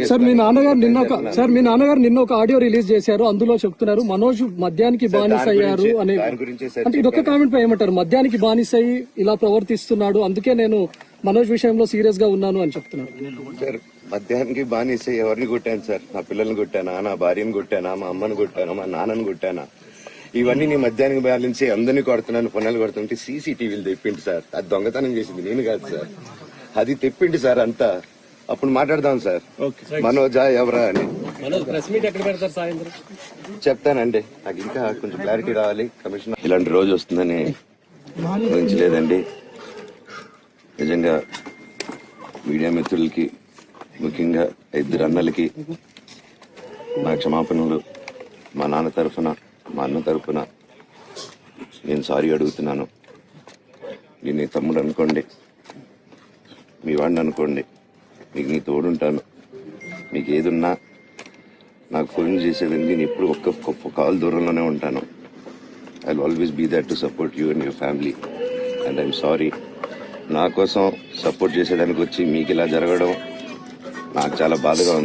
Sir మీ నాన్నగారు నిన్న ఒక ఆడియో రిలీజ్ చేశారు. అందులో చెప్తున్నారు మనోజ్ మద్యానికి బానిస అయ్యారు అని. అంటే ఇదొక్క కామెంట్ పై ఏమంటారు? మద్యానికి బానిస అయ్యి ఇలా ప్రవర్తిస్తున్నాడు, అందుకే నేను మనోజ్ విషయంలో సీరియస్ గా ఉన్నాను అని చెప్తున్నారు. సార్ మద్యానికి బానిస ఎవరిని కొట్టాను సార్? నా పిల్లల్ని కొట్టానా, నా భార్యను కొట్టానా, మా అమ్మని కొట్టానా, మా నాన్నని కొట్టానా? ఇవన్నీ నీ మద్యానికి బ్యాలెన్స్ అందరినీ కొడుతున్నాను, పొన్నాలు కొడుతుంటే సీసీటీవీలు తెప్పిండి సార్. అది దొంగతనం చేసింది నేను కాదు సార్, అది తెప్పిండి సార్ అంతా. అప్పుడు మాట్లాడదాం సార్. మనోజా ఎవరా అని చెప్తానండి. నాకు ఇంకా కొంచెం క్లారిటీ రావాలి. కమిషన్ ఇలాంటి రోజు వస్తుందని ఊహించలేదండి. నిజంగా మీడియా మిత్రులకి, ముఖ్యంగా ఇద్దరు అన్నలకి నా క్షమాపణలు. మా నాన్న తరఫున, మా అన్న తరఫున నేను సారీ అడుగుతున్నాను. నేను నీ తమ్ముడు అనుకోండి, మీ వాడిని అనుకోండి, మీకు నీ తోడుంటాను. మీకు ఏదున్నా నాకు ఫోన్ చేసేదండి. నేను ఎప్పుడు ఒక్క కాల్ దూరంలోనే ఉంటాను. I will always be there to support you and your family. And I'm sorry, నా కోసం సపోర్ట్ చేసేదానికి వచ్చి మీకు ఇలా జరగడం నాకు చాలా బాధగా ఉంది.